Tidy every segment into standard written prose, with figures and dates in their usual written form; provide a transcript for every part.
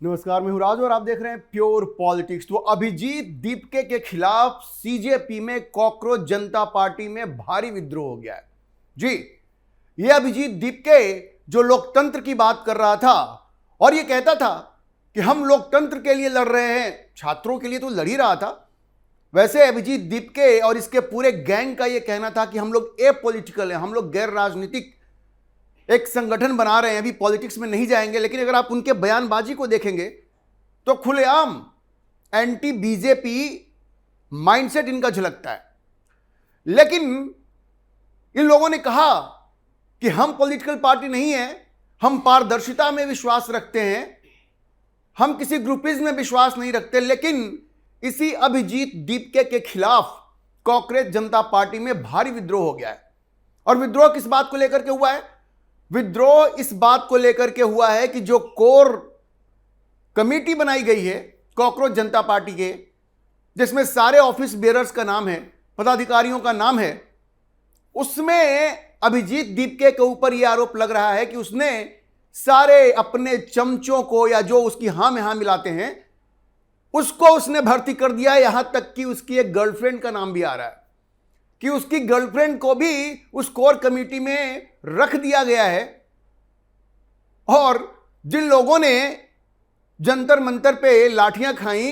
नमस्कार, मैं हूं राज और आप देख रहे हैं प्योर पॉलिटिक्स। तो अभिजीत दीपके के खिलाफ सीजेपी में कॉकरोच जनता पार्टी में भारी विद्रोह हो गया है। जी, ये अभिजीत दीपके जो लोकतंत्र की बात कर रहा था और ये कहता था कि हम लोकतंत्र के लिए लड़ रहे हैं, छात्रों के लिए तो लड़ ही रहा था। वैसे अभिजीत दीपके और इसके पूरे गैंग का यह कहना था कि हम लोग एपॉलिटिकल हैं, हम लोग गैर राजनीतिक एक संगठन बना रहे हैं, अभी पॉलिटिक्स में नहीं जाएंगे। लेकिन अगर आप उनके बयानबाजी को देखेंगे तो खुलेआम एंटी बीजेपी माइंडसेट इनका झलकता है। लेकिन इन लोगों ने कहा कि हम पॉलिटिकल पार्टी नहीं है, हम पारदर्शिता में विश्वास रखते हैं, हम किसी ग्रुपिज्म में विश्वास नहीं रखते। लेकिन इसी अभिजीत दीपके के खिलाफ कॉकरोच जनता पार्टी में भारी विद्रोह हो गया है। और विद्रोह किस बात को लेकर के हुआ है? विद्रोह इस बात को लेकर के हुआ है कि जो कोर कमेटी बनाई गई है कॉकरोच जनता पार्टी के, जिसमें सारे ऑफिस बेयरर्स का नाम है, पदाधिकारियों का नाम है, उसमें अभिजीत दीपके के ऊपर यह आरोप लग रहा है कि उसने सारे अपने चमचों को या जो उसकी हां में हां मिलाते हैं उसको उसने भर्ती कर दिया। यहां तक कि उसकी एक गर्लफ्रेंड का नाम भी आ रहा है कि उसकी गर्लफ्रेंड को भी उस कोर कमेटी में रख दिया गया है। और जिन लोगों ने जंतर मंतर पे लाठियां खाई,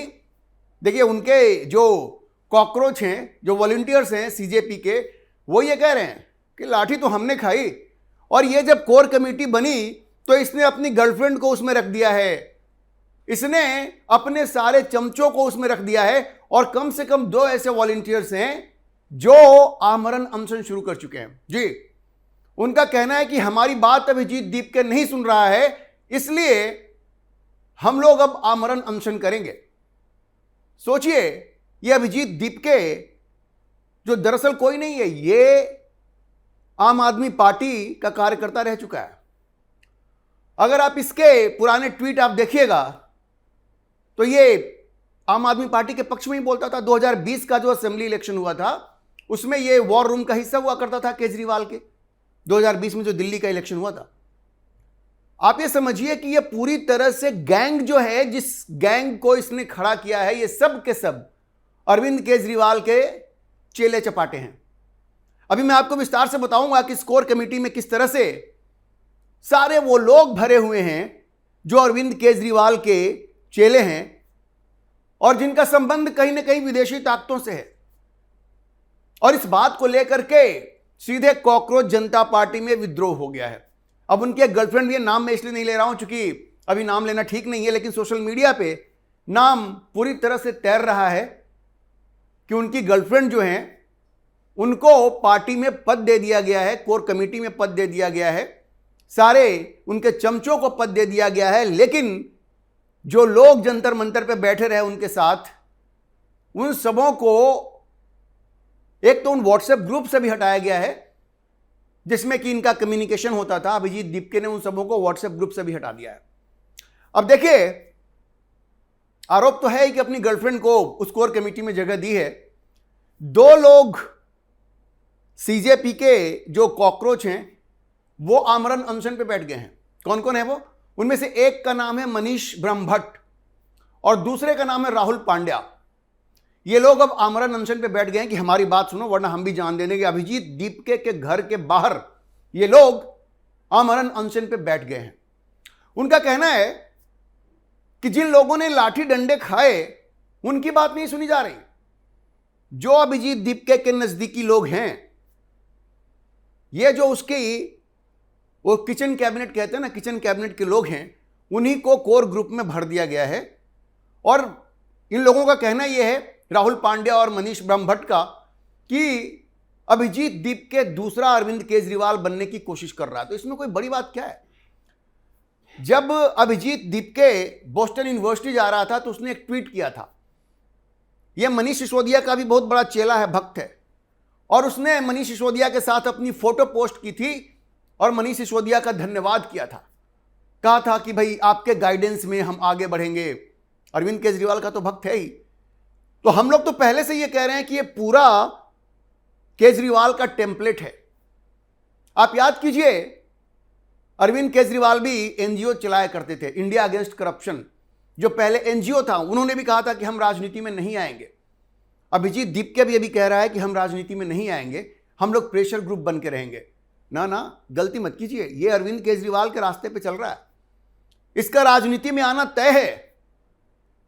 देखिए उनके जो कॉकरोच हैं, जो वॉलंटियर्स हैं सीजेपी के, वो ये कह रहे हैं कि लाठी तो हमने खाई और ये जब कोर कमेटी बनी तो इसने अपनी गर्लफ्रेंड को उसमें रख दिया है, इसने अपने सारे चमचों को उसमें रख दिया है। और कम से कम 2 ऐसे वॉलंटियर्स हैं जो आमरण अनशन शुरू कर चुके हैं। जी, उनका कहना है कि हमारी बात अभिजीत दीपके नहीं सुन रहा है, इसलिए हम लोग अब आमरण अनशन करेंगे। सोचिए, ये अभिजीत दीपके जो दरअसल कोई नहीं है, ये आम आदमी पार्टी का कार्यकर्ता रह चुका है। अगर आप इसके पुराने ट्वीट आप देखिएगा तो ये आम आदमी पार्टी के पक्ष में ही बोलता था। 2020 का जो असेंबली इलेक्शन हुआ था उसमें ये वॉर रूम का हिस्सा हुआ करता था केजरीवाल के। 2020 में जो दिल्ली का इलेक्शन हुआ था, आप ये समझिए कि ये पूरी तरह से गैंग जो है, जिस गैंग को इसने खड़ा किया है, ये सब के सब अरविंद केजरीवाल के चेले चपाटे हैं। अभी मैं आपको विस्तार से बताऊंगा कि स्कोर कमेटी में किस तरह से सारे वो लोग भरे हुए हैं जो अरविंद केजरीवाल के चेले हैं और जिनका संबंध कहीं ना कहीं विदेशी ताकतों से है। और इस बात को लेकर के सीधे कॉकरोच जनता पार्टी में विद्रोह हो गया है। अब उनकी एक गर्लफ्रेंड भी है, नाम मैं इसलिए नहीं ले रहा हूं क्योंकि अभी नाम लेना ठीक नहीं है, लेकिन सोशल मीडिया पे नाम पूरी तरह से तैर रहा है कि उनकी गर्लफ्रेंड जो है उनको पार्टी में पद दे दिया गया है, कोर कमेटी में पद दे दिया गया है, सारे उनके चमचों को पद दे दिया गया है। लेकिन जो लोग जंतर मंतर पे बैठे रहे उनके साथ, उन सबों को एक तो उन व्हाट्सएप ग्रुप से भी हटाया गया है जिसमें कि इनका कम्युनिकेशन होता था। अभिजीत दीपके ने उन सबों को व्हाट्सएप ग्रुप से भी हटा दिया है। अब देखिए, आरोप तो है ही कि अपनी गर्लफ्रेंड को उस कोर कमेटी में जगह दी है। 2 लोग सीजेपी के जो कॉकरोच हैं वो आमरण अनशन पे बैठ गए हैं। कौन कौन है वो? उनमें से एक का नाम है मनीष ब्रह्मभट्ट और दूसरे का नाम है राहुल पांड्या। ये लोग अब आमरण अनशन पे बैठ गए हैं कि हमारी बात सुनो वरना हम भी जान दे देंगे। अभिजीत दीपके के घर के बाहर ये लोग आमरण अनशन पे बैठ गए हैं। उनका कहना है कि जिन लोगों ने लाठी डंडे खाए उनकी बात नहीं सुनी जा रही। जो अभिजीत दीपके के नजदीकी लोग हैं, ये जो उसकी वो किचन कैबिनेट कहते हैं ना, किचन कैबिनेट के लोग हैं, उन्हीं को कोर ग्रुप में भर दिया गया है। और इन लोगों का कहना यह है, राहुल पांड्या और मनीष ब्रह्मभट्ट का, कि अभिजीत दीपके दूसरा अरविंद केजरीवाल बनने की कोशिश कर रहा है। तो इसमें कोई बड़ी बात क्या है? जब अभिजीत दीपके बोस्टन यूनिवर्सिटी जा रहा था तो उसने एक ट्वीट किया था। यह मनीष सिसोदिया का भी बहुत बड़ा चेला है, भक्त है, और उसने मनीष सिसोदिया के साथ अपनी फोटो पोस्ट की थी और मनीष सिसोदिया का धन्यवाद किया था। कहा था कि भाई आपके गाइडेंस में हम आगे बढ़ेंगे। अरविंद केजरीवाल का तो भक्त है ही। तो हम लोग तो पहले से ये कह रहे हैं कि ये पूरा केजरीवाल का टेम्पलेट है। आप याद कीजिए, अरविंद केजरीवाल भी एनजीओ चलाया करते थे, इंडिया अगेंस्ट करप्शन। जो पहले एनजीओ था, उन्होंने भी कहा था कि हम राजनीति में नहीं आएंगे। अभिजीत दीपके भी अभी कह रहा है कि हम राजनीति में नहीं आएंगे, हम लोग प्रेशर ग्रुप बन के रहेंगे। ना ना, गलती मत कीजिए, ये अरविंद केजरीवाल के रास्ते पे चल रहा है, इसका राजनीति में आना तय है।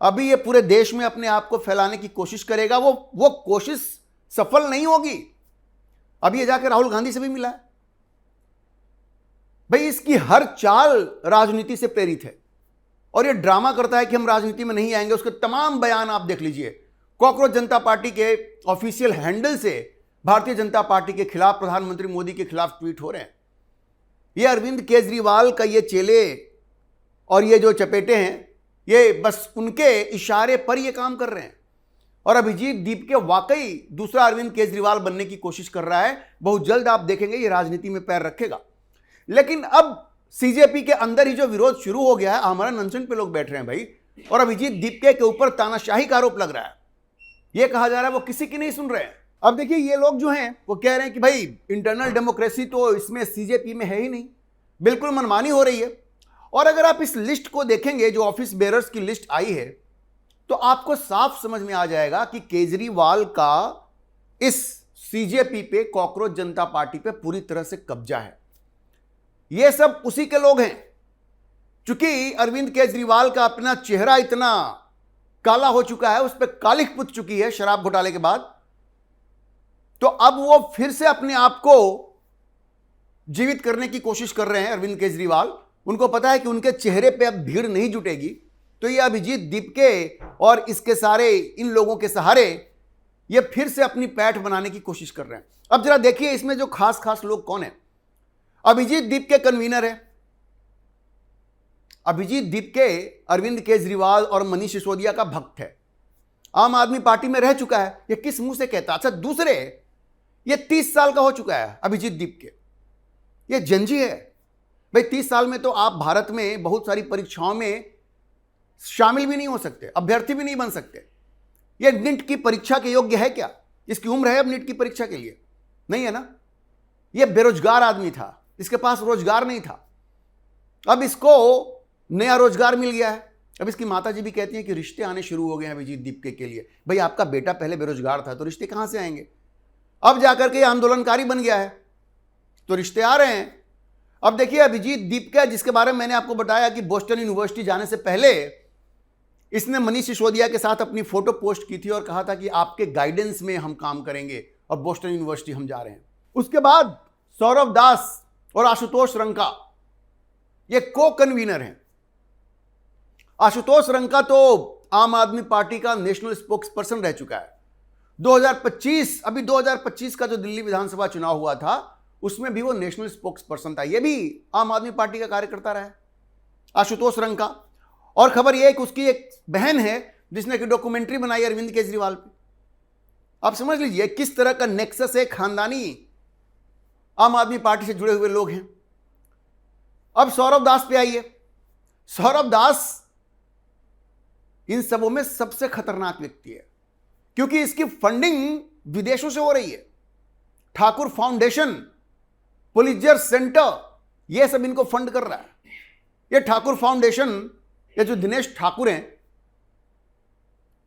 अभी ये पूरे देश में अपने आप को फैलाने की कोशिश करेगा, वो कोशिश सफल नहीं होगी। अभी ये जाकर राहुल गांधी से भी मिला है। भाई इसकी हर चाल राजनीति से प्रेरित है और ये ड्रामा करता है कि हम राजनीति में नहीं आएंगे। उसके तमाम बयान आप देख लीजिए। कॉकरोच जनता पार्टी के ऑफिशियल हैंडल से भारतीय जनता पार्टी के खिलाफ, प्रधानमंत्री मोदी के खिलाफ ट्वीट हो रहे हैं। ये अरविंद केजरीवाल का ये चेले और ये जो चपेटे हैं, ये बस उनके इशारे पर ये काम कर रहे हैं। और अभिजीत दीपके वाकई दूसरा अरविंद केजरीवाल बनने की कोशिश कर रहा है। बहुत जल्द आप देखेंगे ये राजनीति में पैर रखेगा। लेकिन अब सीजेपी के अंदर ही जो विरोध शुरू हो गया है, हमारा नंसन पे लोग बैठ रहे हैं भाई, और अभिजीत दीपके के ऊपर तानाशाही का आरोप लग रहा है। यह कहा जा रहा है वो किसी की नहीं सुन रहे हैं। अब देखिए ये लोग जो हैं वो कह रहे हैं कि भाई इंटरनल डेमोक्रेसी तो इसमें सीजेपी में है ही नहीं, बिल्कुल मनमानी हो रही है। और अगर आप इस लिस्ट को देखेंगे, जो ऑफिस बेरर्स की लिस्ट आई है, तो आपको साफ समझ में आ जाएगा कि केजरीवाल का इस सीजेपी पे, कॉकरोच जनता पार्टी पे पूरी तरह से कब्जा है। ये सब उसी के लोग हैं। चूंकि अरविंद केजरीवाल का अपना चेहरा इतना काला हो चुका है, उस पर कालिख पुत चुकी है शराब घोटाले के बाद, तो अब वो फिर से अपने आप को जीवित करने की कोशिश कर रहे हैं अरविंद केजरीवाल। उनको पता है कि उनके चेहरे पे अब भीड़ नहीं जुटेगी, तो ये अभिजीत दीपके और इसके सारे इन लोगों के सहारे ये फिर से अपनी पैठ बनाने की कोशिश कर रहे हैं। अब जरा देखिए इसमें जो खास खास लोग कौन है। अभिजीत दीपके कन्वीनर है। अभिजीत दीपके अरविंद केजरीवाल और मनीष सिसोदिया का भक्त है, आम आदमी पार्टी में रह चुका है। ये किस मुंह से कहता? अच्छा दूसरे, ये 30 साल का हो चुका है अभिजीत दीपके, ये जंजी है भाई। 30 साल में तो आप भारत में बहुत सारी परीक्षाओं में शामिल भी नहीं हो सकते, अभ्यर्थी भी नहीं बन सकते। ये नीट की परीक्षा के योग्य है क्या? इसकी उम्र है अब नीट की परीक्षा के लिए? नहीं है ना। ये बेरोजगार आदमी था, इसके पास रोजगार नहीं था, अब इसको नया रोजगार मिल गया है। अब इसकी माताजी भी कहती हैं कि रिश्ते आने शुरू हो गए हैं अभिजीत दीपके के लिए। भाई आपका बेटा पहले बेरोजगार था तो रिश्ते कहां से आएंगे? अब जाकर के आंदोलनकारी बन गया है तो रिश्ते आ रहे हैं। अब देखिए अभिजीत दीपके, जिसके बारे में मैंने आपको बताया कि बोस्टन यूनिवर्सिटी जाने से पहले इसने मनीष सिसोदिया के साथ अपनी फोटो पोस्ट की थी और कहा था कि आपके गाइडेंस में हम काम करेंगे और बोस्टन यूनिवर्सिटी हम जा रहे हैं। उसके बाद सौरभ दास और आशुतोष रंका ये को कन्वीनर हैं। आशुतोष रंका तो आम आदमी पार्टी का नेशनल स्पोक्स पर्सन रह चुका है। 2025 का जो दिल्ली विधानसभा चुनाव हुआ था उसमें भी वो नेशनल स्पोक्स पर्सन था। ये भी आम आदमी पार्टी का कार्यकर्ता रहा है आशुतोष रंका। और खबर यह है कि उसकी एक बहन है जिसने की डॉक्यूमेंट्री बनाई अरविंद केजरीवाल पे। आप समझ लीजिए किस तरह का नेक्सस है, खानदानी आम आदमी पार्टी से जुड़े हुए लोग हैं। अब सौरभ दास पे आइए। सौरभ दास इन सबों में सबसे खतरनाक व्यक्ति है क्योंकि इसकी फंडिंग विदेशों से हो रही है। ठाकुर फाउंडेशन, पुलित्जर सेंटर, यह सब इनको फंड कर रहा है। यह ठाकुर फाउंडेशन, ये जो दिनेश ठाकुर हैं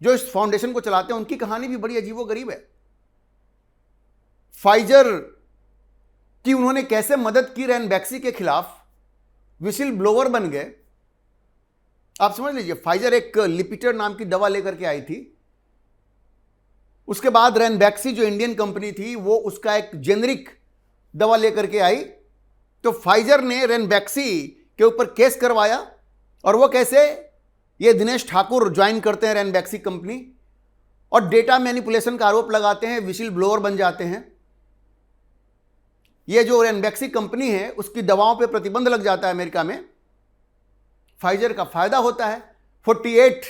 जो इस फाउंडेशन को चलाते हैं, उनकी कहानी भी बड़ी अजीबोगरीब है। फाइजर की उन्होंने कैसे मदद की रैनबैक्सी के खिलाफ, विसिल ब्लोवर बन गए। आप समझ लीजिए, फाइजर एक लिपिटर नाम की दवा लेकर के आई थी, उसके बाद रैनबैक्सी जो इंडियन कंपनी थी वो उसका एक जेनरिक दवा लेकर के आई, तो फाइजर ने रैनबैक्सी के ऊपर केस करवाया। और वो कैसे? ये दिनेश ठाकुर ज्वाइन करते हैं रैनबैक्सी कंपनी और डेटा मैनिपुलेशन का आरोप लगाते हैं, विसिल ब्लोअर बन जाते हैं। ये जो रैनबैक्सी कंपनी है उसकी दवाओं पे प्रतिबंध लग जाता है अमेरिका में। फाइजर का फायदा होता है, 48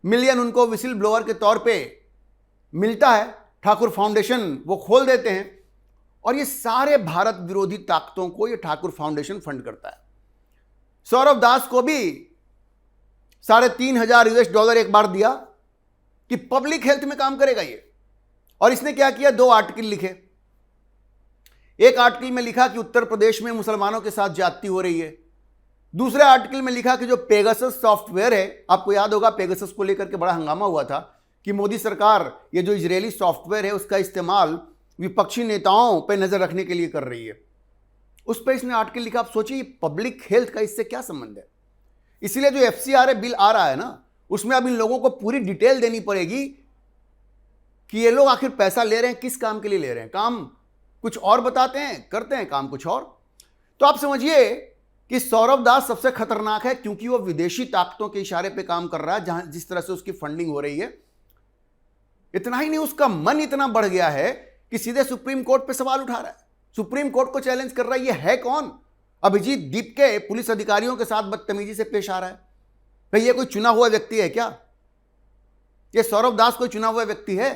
मिलियन उनको विसिल ब्लोअर के तौर पे मिलता है। ठाकुर फाउंडेशन वो खोल देते हैं और ये सारे भारत विरोधी ताकतों को ये ठाकुर फाउंडेशन फंड करता है। सौरभ दास को भी $3,500 एक बार दिया कि पब्लिक हेल्थ में काम करेगा ये। और इसने क्या किया? 2 आर्टिकल लिखे। एक आर्टिकल में लिखा कि उत्तर प्रदेश में मुसलमानों के साथ ज्यादती हो रही है, दूसरे आर्टिकल में लिखा कि जो पेगासस सॉफ्टवेयर है, आपको याद होगा पेगासस को लेकर के बड़ा हंगामा हुआ था कि मोदी सरकार ये जो इजरायली सॉफ्टवेयर है उसका इस्तेमाल विपक्षी नेताओं पर नजर रखने के लिए कर रही है। उस पर इसने आर्टिकल लिखा। आप सोचिए पब्लिक हेल्थ का इससे क्या संबंध है। इसीलिए जो FCRA बिल आ रहा है ना, उसमें अब इन लोगों को पूरी डिटेल देनी पड़ेगी कि ये लोग आखिर पैसा ले रहे हैं किस काम के लिए ले रहे हैं। काम कुछ और बताते हैं, करते हैं काम कुछ और। तो आप समझिए कि सौरभ दास सबसे खतरनाक है, क्योंकि वो विदेशी ताकतों के इशारे पे काम कर रहा है, जहां जिस तरह से उसकी फंडिंग हो रही है। इतना ही नहीं, उसका मन इतना बढ़ गया है कि सीधे सुप्रीम कोर्ट पे सवाल उठा रहा है, सुप्रीम कोर्ट को चैलेंज कर रहा है। ये है कौन? अभिजीत दीपके पुलिस अधिकारियों के साथ बदतमीजी से पेश आ रहा है। भाई ये कोई चुना हुआ व्यक्ति है क्या? ये सौरभ दास कोई चुना हुआ व्यक्ति है?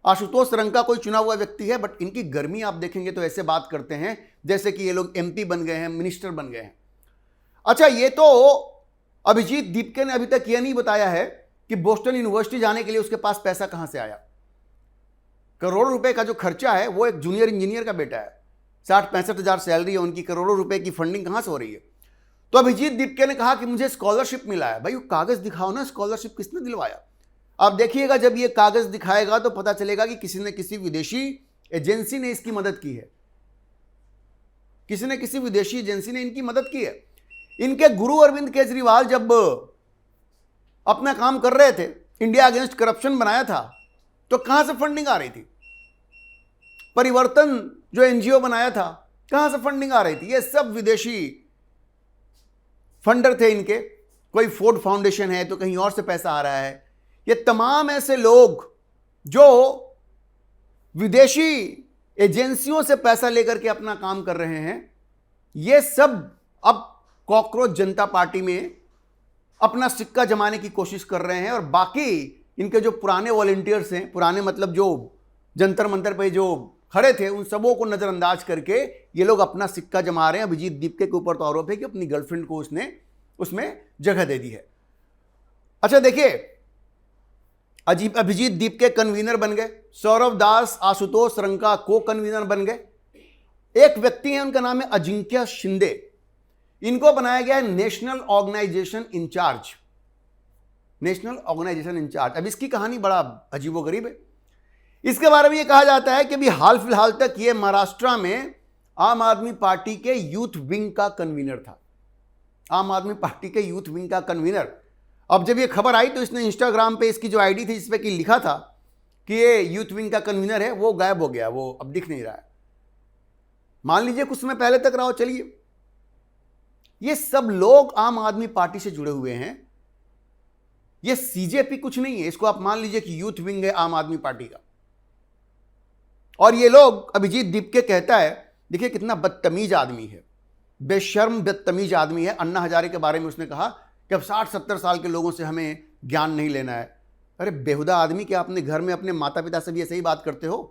आशुतोष रंका कोई चुना हुआ व्यक्ति है? बट इनकी गर्मी आप देखेंगे तो ऐसे बात करते हैं जैसे कि ये लोग MP बन गए हैं, मिनिस्टर बन गए हैं। अच्छा, ये तो अभिजीत दीपके ने अभी तक यह नहीं बताया है कि बोस्टन यूनिवर्सिटी जाने के लिए उसके पास पैसा कहां से आया। करोड़ों रुपए का जो खर्चा है वो एक जूनियर इंजीनियर का बेटा है, 60-65 हजार सैलरी है उनकी, करोड़ों रुपए की फंडिंग कहां से हो रही है? तो अभिजीत दीपके ने कहा कि मुझे स्कॉलरशिप मिला है। भाई वो कागज दिखाओ ना, स्कॉलरशिप किसने दिलवाया? आप देखिएगा जब ये कागज दिखाएगा तो पता चलेगा कि किसी ने किसी विदेशी एजेंसी ने इसकी मदद की है, किसी ने किसी विदेशी एजेंसी ने इनकी मदद की है। इनके गुरु अरविंद केजरीवाल जब अपना काम कर रहे थे, इंडिया अगेंस्ट करप्शन बनाया था, तो कहां से फंडिंग आ रही थी? परिवर्तन जो NGO बनाया था, कहां से फंडिंग आ रही थी? ये सब विदेशी फंडर थे इनके। कोई फोर्ड फाउंडेशन है तो कहीं और से पैसा आ रहा है। ये तमाम ऐसे लोग जो विदेशी एजेंसियों से पैसा लेकर के अपना काम कर रहे हैं, ये सब अब कॉकरोच जनता पार्टी में अपना सिक्का जमाने की कोशिश कर रहे हैं। और बाकी इनके जो पुराने वॉलंटियर्स हैं, पुराने मतलब जो जंतर मंतर पे जो खड़े थे, उन सबों को नजरअंदाज करके ये लोग अपना सिक्का जमा रहे हैं। अभिजीत दीपके के ऊपर तो आरोप है कि अपनी गर्लफ्रेंड को उसने उसमें जगह दे दी है। अच्छा देखिए, अभिजीत दीपके कन्वीनर बन गए, सौरभ दास आशुतोष रंका को कन्वीनर बन गए। एक व्यक्ति है, उनका नाम है अजिंक्य शिंदे, इनको बनाया गया है national organisation in charge, national organisation in charge. अब इसकी कहानी बड़ा अजीबोगरीब है। इसके बारे में यह कहा जाता है कि अभी हाल फिलहाल तक ये महाराष्ट्र में आम आदमी पार्टी के यूथ विंग का कन्वीनर था, आम आदमी पार्टी के यूथ विंग का कन्वीनर। अब जब ये खबर आई तो इसने इंस्टाग्राम पे इसकी जो आईडी थी जिस पे कि लिखा था कि ये यूथ विंग का कन्वीनर है, वो गायब हो गया, वो अब दिख नहीं रहा है। मान लीजिए कुछ समय पहले तक रहा हो। चलिए, ये सब लोग आम आदमी पार्टी से जुड़े हुए हैं। ये CJP कुछ नहीं है, इसको आप मान लीजिए कि यूथ विंग है आम आदमी पार्टी का। और ये लोग, अभिजीत दीपके कहता है, देखिए कितना बदतमीज आदमी है, बेशर्म बदतमीज आदमी है। अन्ना हजारे के बारे में उसने कहा कि अब 60-70 साल के लोगों से हमें ज्ञान नहीं लेना है। अरे बेहुदा आदमी, क्या अपने घर में अपने माता पिता से भी ऐसे ही बात करते हो?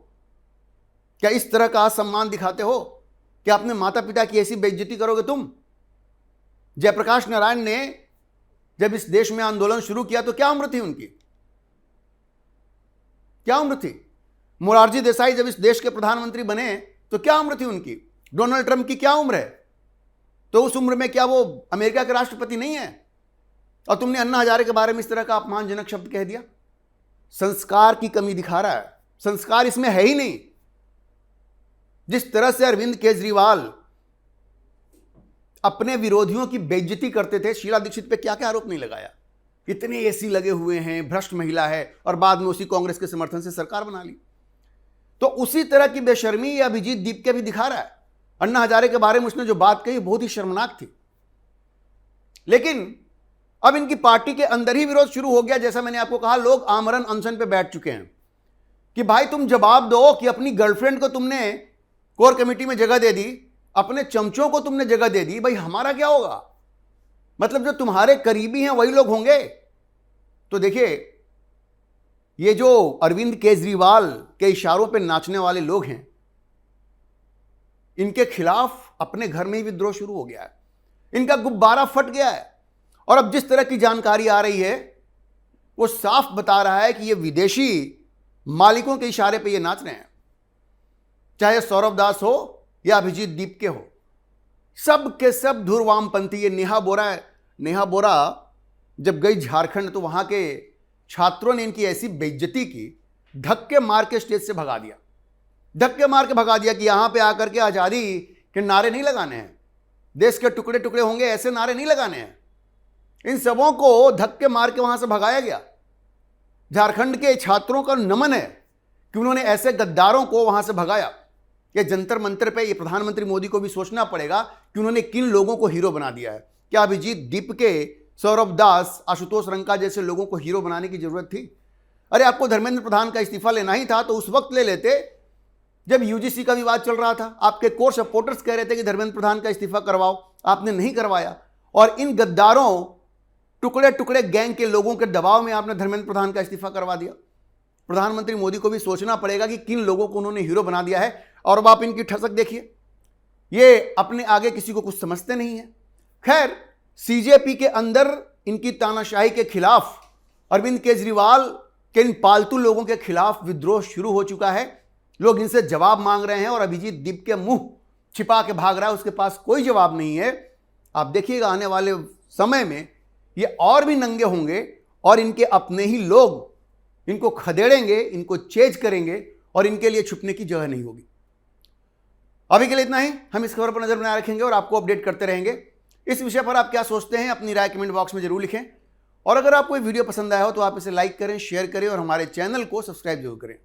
क्या इस तरह का सम्मान दिखाते हो? क्या अपने माता पिता की ऐसी बेइज्जती करोगे तुम? जयप्रकाश नारायण ने जब इस देश में आंदोलन शुरू किया तो क्या उम्र थी उनकी? क्या उम्र थी? मोरारजी देसाई जब इस देश के प्रधानमंत्री बने तो क्या उम्र थी उनकी? डोनाल्ड ट्रंप की क्या उम्र है? तो उस उम्र में क्या वो अमेरिका के राष्ट्रपति नहीं है? और तुमने अन्ना हजारे के बारे में इस तरह का अपमानजनक शब्द कह दिया। संस्कार की कमी दिखा रहा है, संस्कार इसमें है ही नहीं। जिस तरह से अरविंद केजरीवाल अपने विरोधियों की बेइज्जती करते थे, शीला दीक्षित पे क्या क्या आरोप नहीं लगाया, कितने AC लगे हुए हैं, भ्रष्ट महिला है, और बाद में उसी कांग्रेस के समर्थन से सरकार बना ली। तो उसी तरह की बेशर्मी ये अभिजीत दीपके भी दिखा रहा है। अन्ना हजारे के बारे में उसने जो बात कही बहुत ही शर्मनाक थी। लेकिन अब इनकी पार्टी के अंदर ही विरोध शुरू हो गया। जैसा मैंने आपको कहा, लोग आमरण अनशन पे बैठ चुके हैं कि भाई तुम जवाब दो कि अपनी गर्लफ्रेंड को तुमने कोर कमेटी में जगह दे दी, अपने चमचों को तुमने जगह दे दी, भाई हमारा क्या होगा? मतलब जो तुम्हारे करीबी हैं वही लोग होंगे। तो देखिए, ये जो अरविंद केजरीवाल के इशारों पे नाचने वाले लोग हैं, इनके खिलाफ अपने घर में ही विद्रोह शुरू हो गया है, इनका गुब्बारा फट गया है। और अब जिस तरह की जानकारी आ रही है वो साफ बता रहा है कि ये विदेशी मालिकों के इशारे पे ये नाच रहे हैं, चाहे सौरभ दास हो या अभिजीत दीपके हो। सब के सब धुर वामपंथी। ये नेहा बोरा है। नेहा बोरा जब गई झारखंड तो वहां के छात्रों ने इनकी ऐसी बेइज्जती की, धक्के मार के स्टेज से भगा दिया, धक्के मार के भगा दिया कि यहां पे आकर के आजादी के नारे नहीं लगाने हैं, देश के टुकड़े टुकड़े होंगे ऐसे नारे नहीं लगाने हैं। इन सबों को धक्के मार के वहां से भगाया गया। झारखंड के छात्रों का नमन है कि उन्होंने ऐसे गद्दारों को वहां से भगाया। ये जंतर मंतर पे ये प्रधानमंत्री मोदी को भी सोचना पड़ेगा कि उन्होंने किन लोगों को हीरो बना दिया है। क्या अभिजीत दीपके, सौरभ दास, आशुतोष रंका जैसे लोगों को हीरो बनाने की जरूरत थी? अरे आपको धर्मेंद्र प्रधान का इस्तीफा लेना ही था तो उस वक्त ले लेते जब यूजीसी का विवाद चल रहा था। आपके कोर सपोर्टर्स कह रहे थे कि धर्मेंद्र प्रधान का इस्तीफा करवाओ, आपने नहीं करवाया। और इन गद्दारों, टुकड़े टुकड़े गैंग के लोगों के दबाव में आपने धर्मेंद्र प्रधान का इस्तीफा करवा दिया। प्रधानमंत्री मोदी को भी सोचना पड़ेगा कि किन लोगों को उन्होंने हीरो बना दिया है। और अब आप इनकी ठसक देखिए, ये अपने आगे किसी को कुछ समझते नहीं है। खैर, सीजेपी के अंदर इनकी तानाशाही के खिलाफ, अरविंद केजरीवाल के इन पालतू लोगों के खिलाफ विद्रोह शुरू हो चुका है। लोग इनसे जवाब मांग रहे हैं और अभिजीत दीप के मुंह छिपा के भाग रहा है, उसके पास कोई जवाब नहीं है। आप देखिएगा आने वाले समय में ये और भी नंगे होंगे और इनके अपने ही लोग इनको खदेड़ेंगे, इनको चेज करेंगे और इनके लिए छुपने की जगह नहीं होगी। अभी के लिए इतना ही। हम इस खबर पर नजर बनाए रखेंगे और आपको अपडेट करते रहेंगे। इस विषय पर आप क्या सोचते हैं, अपनी राय कमेंट बॉक्स में जरूर लिखें। और अगर आपको ये वीडियो पसंद आया हो तो आप इसे लाइक करें, शेयर करें और हमारे चैनल को सब्सक्राइब जरूर करें।